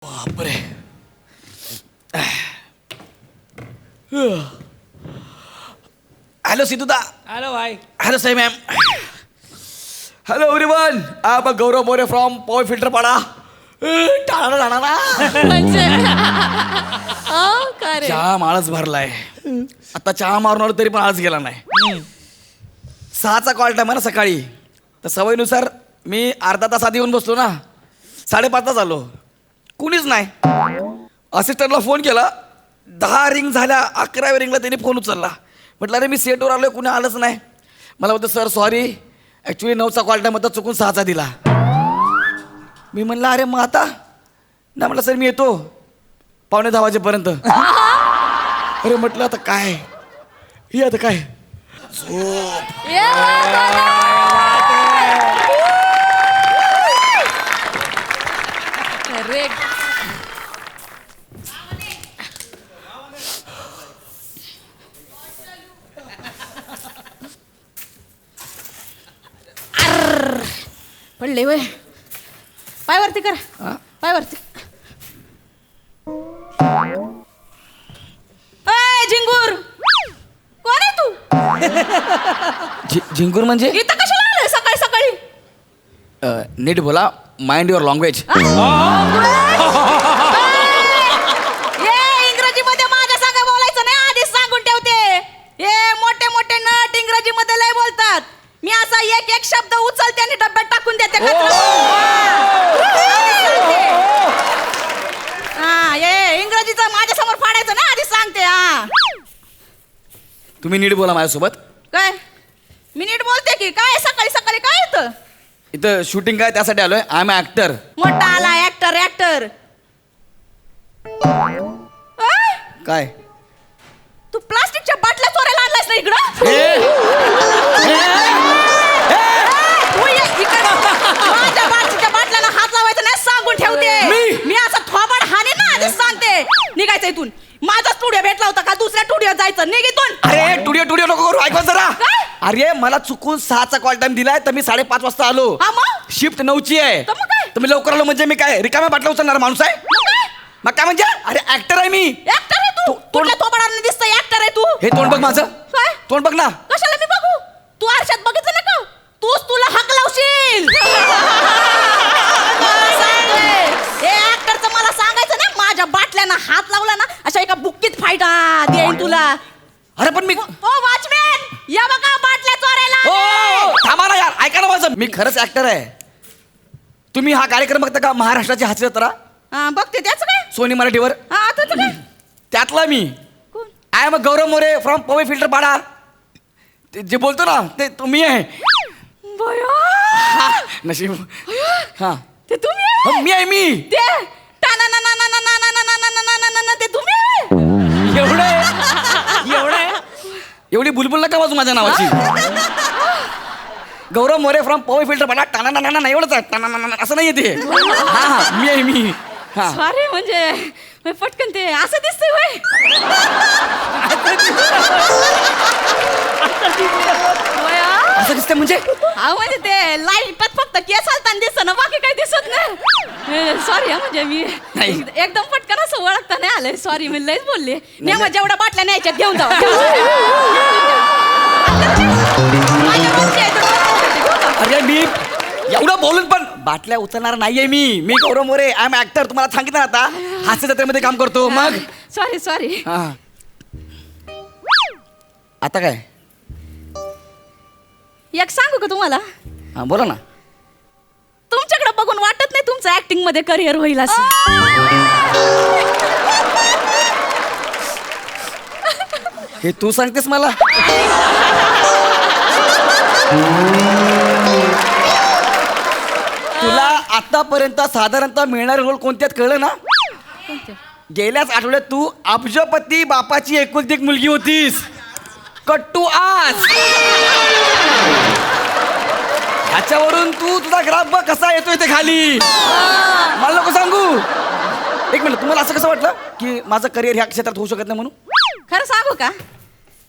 बापरे. Hello सिद्धूदा. Hello भाई. Hello Sai ma'am. Hello everyone. आप गौरव मोरे फ्रॉम पॉवर फिल्टर पाडा. टाळा टाळा. म्हणजे काय रे? चहा माळच भरलाय. आता चहा मारून आलो तरी पण आज गेला नाही. 6चा कॉल टाइम आहे ना सकाळी. तर सवयीनुसार मी अर्धा तास आधी येऊन बसलो ना. 5:30 आलो. कुणीच नाही. असिस्टंटला फोन केला. 10 रिंग झाल्या. 11व्या रिंगला त्यांनी फोन उचलला. म्हटलं अरे मी सेटवर आलोय, कुणी आलंच नाही. मला बोलतो सर सॉरी, ॲक्च्युली 9चा कॉल टाइम होता, चुकून 6चा दिला. मी म्हणलं अरे मग आता नाही. म्हटलं सर मी येतो 9:45 वाजेपर्यंत. अरे म्हटलं आता काय ही आता काय रे पडले वय. पायवरती कर. पायवरती. झिंगूर कोण आहे तू? झिंगूर म्हणजे इथं कशाला आलोय सकाळी सकाळी? नीट बोला. Mind your language. इंग्रजीमध्ये माझ्या संग बोलायचं नाही, आधीच सांगून ठेवते. हे मोठे मोठे नट इंग्रजीमध्ये लय बोलतात. मी असा एक एक शब्द उचलते आणि डब्यात टाकून देते. हा हे इंग्रजीचं माझ्या समोर फाडायचं ना, आधीच सांगते. हा तुम्ही नीट बोला माझ्यासोबत. काय मी नीट बोलते की काय? सकाळी सकाळी काय येतं? इथं शूटिंग काय त्यासाठी आलोय. I am actor. मोठा आला ऍक्टर ऍक्टर. काय तू प्लास्टिकच्या बाटल्या चोरायला आणलायस ना इकडं? माझ्या प्लास्टिकच्या बाटल्याला हात लावायचा नाही, सांगून ठेवते. मी असं थोबाड हाणे ना, आधीच सांगते. निघायचं इथून. माझा स्टुडिओ भेटला होता का दुसऱ्या स्टुडिओ जायचं? निघ इथून. अरे टुडिओ नको करू. ऐकवा जरा. काय? अरे मला चुकून 6चा कॉल टाइम दिलाय तर मी 5:30 वाजता आलो. हा मग? शिफ्ट 9ची आहे. तर मग काय? तर मी लवकर आलो म्हणजे मी काय रिकाम्या बाटल्या उचलणार माणूस आहे? मग काय? मग काय म्हणजे? अरे ऍक्टर आहे मी. ऍक्टर आहे तू? तो- कुठल्या थोबाडाने दिसतंय ऍक्टर आहे तू? हे तोंड बघ माझं. काय? तोंड बघ ना. कशाला मी बघू? तू आरशात बघितलं ना का? तूच तुला हक लावशील. हे ऍक्टरचं मला सांगायचं ना. माझ्या बाटल्यानं हात लावला ना, अशा एका बुक्कीत फायदा देईन तुला. अरे पण मी ओ वॉचमॅन, या बघा बाटल्या चोरायला आले. ओ थांबा ना यार. ऐका ना माझं. मी खरंच ऍक्टर आहे. तुम्ही हा कार्यक्रम बघता का? महाराष्ट्राची हास्य जत्रा हा, बघते त्याचं काय? सोनी मराठीवर. हा त्याचं काय? त्यातला मी. कोण? I am Gaurav More from power filter Pada. ते जे बोलतो ना ते तुम्ही आहे. बया, नशीब. हा ते तुम्ही आहे? मी आहे मी. ते टाना ते तुम्ही आहे? एवढं एवढी बुलबुल नका वाजू माझ्या नावाची. गौरव मोरे फ्रॉम पॉवर फिल्टर पाडा. टाना ना ना एवढंच आहे. टाना असं नाही येते. हा मी आहे मी. हा सॉरी म्हणजे पटकन ते असं दिसतंय होय. असं दिसतंय म्हणजे? हा म्हणजे ते लाईटात फक्त केस हलताना दिसत ना, बाकी काही दिसत नाही. सॉरी हा म्हणजे मी नाही. एकदम पटकन असं ओळखता नाही आलंय. सॉरी मी लयच बोलले. नेमा जेवढ्या बाटल्या न्यायच्यात घेऊन जाऊ. अरे मी एवढं बोलून पण बाटल्या उचलणार नाहीये मी. मी Gaurav More. I am actor. तुम्हाला सांगितलं ना आता. हास्य जत्रेमध्ये काम करतो. मग सॉरी सॉरी. हा आता काय? एक सांगू का तुम्हाला? हा बोला ना. तुमच्याकडे बघून वाटत नाही तुमचं ऍक्टिंग मध्ये करिअर होईल असं. हे तू सांगतेस मला? तुला आतापर्यंत साधारणतः मिळणारे रोल कोणते आहेत कळलं ना? गेल्याच आठवड्यात तू अब्जपती बापाची एकुलती एक मुलगी होतीस. कट्टू आज. ह्याच्यावरून तू तुझा ग्राफ बघ कसा येतोय ते खाली. मला नको सांगू. एक मिनिट. तुम्हाला असं कसं वाटलं की माझं करिअर ह्या क्षेत्रात होऊ शकत नाही म्हणून? खरं सांगू का?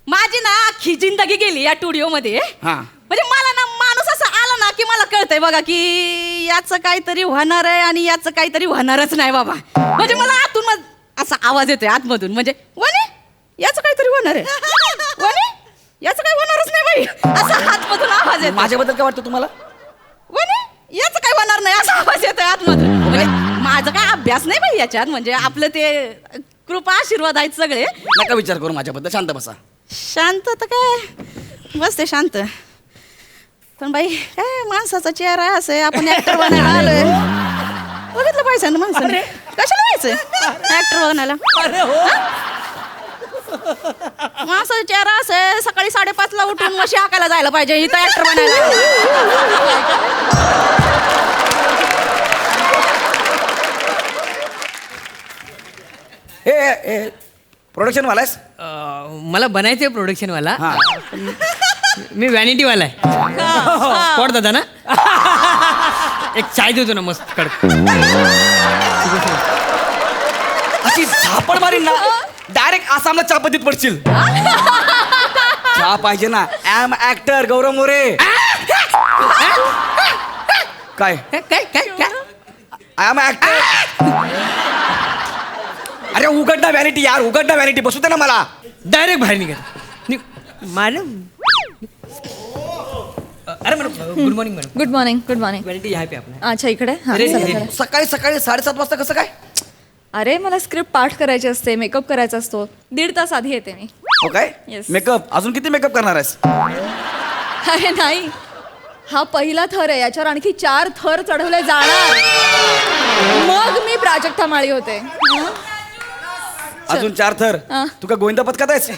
माझी ना अख्खी जिंदगी गेली या स्टुडिओ मध्ये. हा म्हणजे मला ना माणूस असा आला ना की मला कळतंय बघा की याचं काहीतरी होणार आहे आणि याचं काहीतरी होणारच नाही बाबा. म्हणजे मला आतून असा आवाज येतोय आतमधून, म्हणजे वने याचं काहीतरी होणार आहे, वने याचं काही होणारच नाही बाई, असा आतमधून आवाज येतो. माझ्याबद्दल काय वाटतं तुम्हाला? वने याचं काही होणार नाही असा आवाज येतोय आतमधून. म्हणजे माझा काय अभ्यास नाही बाई याच्यात, म्हणजे आपलं ते कृपा आशीर्वाद आहेत सगळे. नका विचार करू माझ्याबद्दल, शांत बसा. शांत तर काय बसते शांत, पण बाई काय माणसाचा चेहरा असं आहे, आपण ऍक्टर बनायला आलोय. बघितलं पाहिजे ना माणसाने, कशाला यायचंय ऍक्टर बनायला? माणसाचा चेहरा असं आहे, सकाळी 5:30ला उठून मशी हाकायला जायला पाहिजे इथं ऍक्टर बनायला. हे प्रोडक्शन वालायस? मला बनायचंय प्रोडक्शनवाला. हा. मी व्हॅनिटीवाला आहे. कोण दादा ना? एक चाय देतो ना मस्त कडक. अशी झापड मारीन ना, डायरेक्ट आसामला चहापत्तीत पडशील. चहा पाहिजे ना. Am actor Gaurav More. काय काय काय काय काय? I am actor. अरे उघड ना व्हॅनिटी यार, उघड ना व्हॅनिटी, बसू दे ना मला. डायरेक्ट बाहेर निघा. मॅडम अरे madam good morning madam. Good morning. Good morning. Vanity आहे पे आपल्या. अच्छा इकडे हां, अरे, चला, अरे. चला. सकाळी सकाळी 7:30 वाजता कसं काय? अरे मला स्क्रिप्ट पाठ करायची असते, मेकअप करायचा असतो. 1.5 तास आधी येते मी. हो काय? Yes. मेकअप अजून किती मेकअप करणार आहेस? अरे नाही, हा पहिला थर आहे, याच्यावर आणखी 4 थर चढवले जाणार, मग मी प्राजक्ता माळी होते. हं? अजून 4 थर. हा. तू का गोविंदा पथकात आहेस?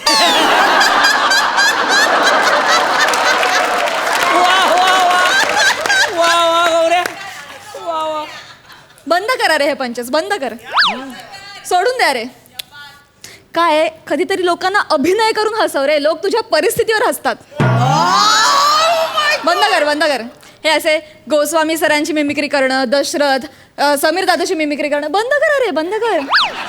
बंद करा रे हे पंचस, बंद कर. सोडून द्या रे. काय आहे, कधीतरी लोकांना अभिनय करून हसव रे, लोक तुझ्या परिस्थितीवर हसतात. बंद कर, बंद कर. हे असे गोस्वामी सरांची मिमिक्री करणं, दशरथ, समीर दादाची मिमिक्री करणं बंद करा रे, बंद कर.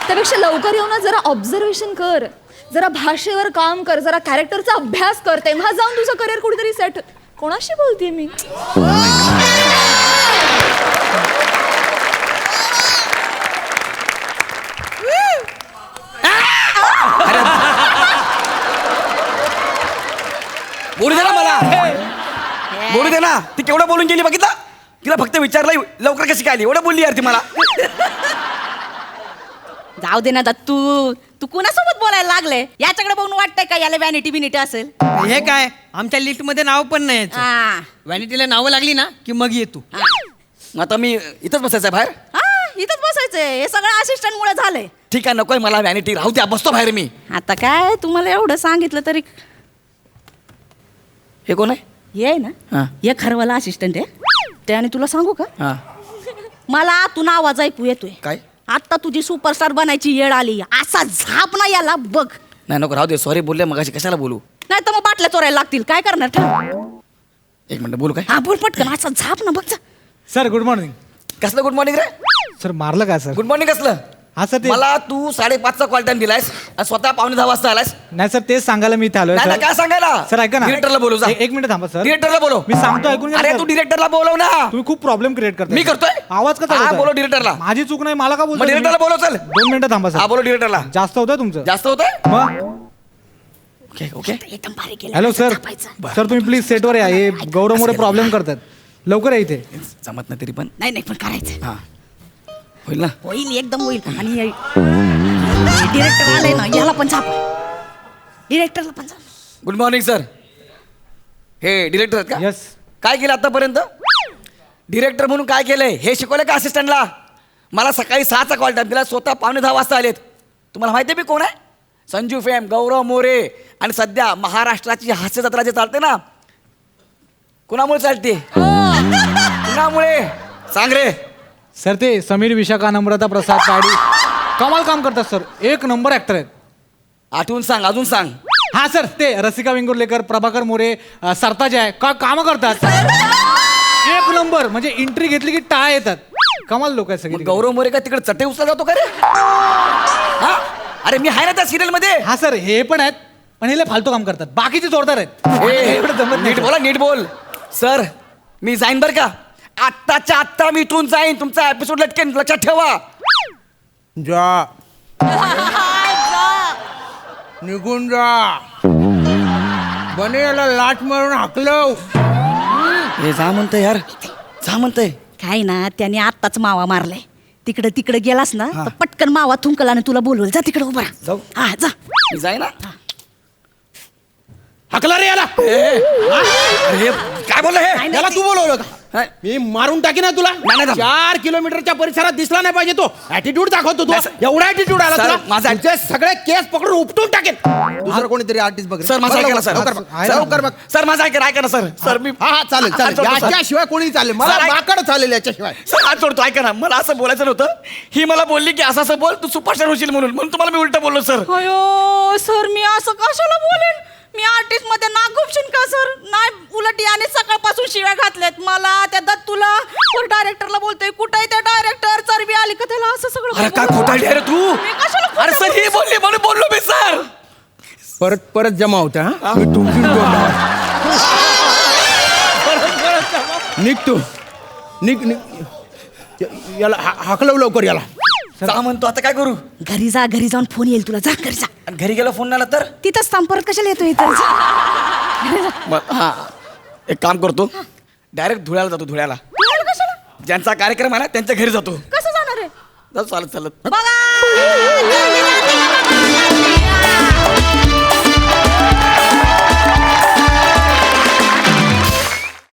त्यापेक्षा लवकर येऊन जरा ऑब्झर्वेशन कर, जरा भाषेवर काम कर, जरा कॅरेक्टरचा अभ्यास कर, तेव्हा जाऊन तुझं करिअर कुठेतरी सेट. कोणाशी बोलते मी? बोलू दे ना मला, बोलू दे ना. ती केवढं बोलून गेली बघितलं? तिला फक्त विचारलं लवकर कशी काय आली, एवढं बोलली यार ती मला. जाऊ दे ना दत्तू, तू कुणासोबत बोलायला लागले? याच्याकडे बघून वाटतंय का याला व्हॅनिटी बिनिटी असेल? हे काय आमच्या लिस्ट मध्ये नाव पण नाही याचं. हा. व्हॅनिटीला नावं लागली ना की मग ये तू. मग आता मी इथंच बसायचं आहे बाहेर? हा, इथंच बसायचंय. हे सगळं असिस्टंट मुळे झालंय. ठीक आहे, नकोय मला व्हॅनिटी, राहू द्या, बसतो बाहेर मी. आता काय तुम्हाला एवढं सांगितलं तरी हे कोण आहे? हे आहे ना, हा. हे खरवाला असिस्टंट आहे. त्याने तुला सांगू का, हा मला आतून आवाज ऐकू येतोय. काय? आता तुझी सुपरस्टार बनायची येळ आली. असा झाप ना याला बघ. नाही नको, राहू दे. सॉरी बोलले मगाशी, कशाला बोलू? नाही तर मग बाटल्या चोरायला लागतील. काय करणार? ठेव. 1 मिनिट बोलू काय? हा बोल पटकन. असा झाप ना बघ जा. Sir good morning. कसलं गुड मॉर्निंग रे? सर मारलं का सर? गुड मॉर्निंग कसलं? हा सर ते मला तू 5:30चा कॉल टाइम दिलायस आणि स्वतः 9:45 वाजता आलास. नाही सर तेच सांगायला मी इथे आलोय नाही सर. नाही, काय सांगायला? सर ऐका ना, डिरेक्टरला बोलू जा. एक मिनिट थांबा सर. डिरेक्टरला बोलव. मी सांगतो, ऐकून घ्या ना अरे सर. तू डिरेक्टरला बोलव ना. तुम्ही खूप प्रॉब्लेम क्रिएट करताय. मी करतोय? आवाज कसा हा, करताय? बोलव डिरेक्टरला. माझी चूक नाही, मला का मग बोलतो डिरेक्टरला बोलव. चल 2 मिनिटं थांबा हा, सर. बोलव डिरेक्टरला. जास्त होतंय तुमचं. जास्त होतंय? मग ओके ओके. एकदम बारीक केलं. हॅलो असं सर. झापायचं. सर तुम्ही प्लीज सेटवर या, हे गौरव मोरे प्रॉब्लेम करतात. लवकर या इथे. जमत नाही तरी पण. नाही नाही पण करायचं. हा होईल ना? होईल, एकदम होईल. आणि डिरेक्टर आले ना, याला पण झाप. डिरेक्टरला पण झाप. Good morning sir. हे डिरेक्टर आहेत का? येस. काय केलं आतापर्यंत? डिरेक्टर म्हणून काय केलंय हे शिकवलंय का असिस्टंटला? मला सकाळी 6चा कॉल टाइम दिला, स्वतः 9:45 वाजता आलेत. तुम्हाला माहिती आहे मी कोण आहे? संजू फेम, गौरव मोरे. आणि सध्या महाराष्ट्राची हास्य जत्रा जे चालते ना, कुणामुळे चालते? कुणामुळे? सांग रे. सर ते समीर, विशाखा, नम्रता, प्रसाद, ताडी कमाल काम करतात सर. 1 नंबर ऍक्टर आहेत. आठवून सांग, अजून सांग. हा सर, ते रसिका वेंगुर्लेकर, प्रभाकर मोरे, सरताज आहे का काम करतात. 1 नंबर. म्हणजे एंट्री घेतली की टाळा येतात. कमाल लोक आहेत मग सगळे. गौरव मोरे का तिकडे चटे उचला जातो का रे? हा? अरे मी आहे ना त्या सिरियल मध्ये. हा सर, हे पण आहेत, पण हे लय फालतू काम करतात. बाकीचे जोरदार आहेत. ए, एवढं जमत नाही नीट सर. बोला, नीट बोल. सर मी जाईन बर का. आत्ताच्या आत्ता मी इथून जाईन, तुमचा एपिसोड लटकेन, लक्षात ठेवा. जा निघून जा. बने याला लाट मारून हाकलव. हे जा म्हणतंय यार, जा म्हणतंय. काय ना त्याने आत्ताच मावा मारलाय. तिकडे गेलास ना तर पटकन मावा थुंकला आणि तुला बोलवल. जा तिकडे उभा राहा. जाऊ. हा जा. मी जाई ना. हाकला रे याला. अरे काय बोललं हे? याला तू बोलवलं का? हा? मी मारून टाकी ना तुला. नाही, नाही. 4 किलोमीटरच्या परिसरात दिसला नाही पाहिजे तो. ऍटिट्यूड दाखवतो तू. नाही, सर. एवढा ऍटिट्यूड आला सर, तुला. माझा- तुझे सगळे केस पकडून उपटून टाकेन. दुसरं कोणीतरी आर्टिस्ट बघ. सर माझा ऐका ना सर. लवकर बघ. लवकर बघ. सर माझा ऐका ना सर. सर मी हा हा चालेल चालेल. हात जोडतो, सर. याच्याशिवाय कोणी चालेल. मला सर, ऐक- माकड चालेल याच्याशिवाय. सर हात जोडतो, ऐका ना. मला असं बोलायचं नव्हतं. ही मला बोलली की असं बोल, तू सुपरस्टार होशील म्हणून तुम्हाला मी उलट बोललो सर. अयो सर मी असं कशाला बोलेन. मी आर्टिस्ट मध्ये नाक घुपशीन का सर. नाही उलट याने सकाळपासून शिव्या घातल्यात मला. त्या दत्तूला डायरेक्टरला बोलतोय कुठे आहे त्या डायरेक्टर. चरबी आली का त्याला असं सगळं. अरे काय खोटाळली रे तू. मी कशाला खोटं अरे सर ही बोलली म्हणून बोललो मी सर. परत परत जमा होता. हा मी तुमची निघ तू. निघ. याला हाकलव लवकर याला. जा म्हणतो, आता काय करू. घरी जा. घरी जाऊन फोन येईल तुला. जा घरी जा. आणि घरी गेलो फोन आला तर तिथंच थांब. परत कशाला येतो इथं. घरी जा. हा एक काम करतो, डायरेक्ट धुळ्याला जातो. धुळ्याला तुम्हाला कशाला. ज्यांचा कार्यक्रम आहे ना त्यांच्या घरी जातो. कसं जाणार आहे. जातो चालत चालत. बघा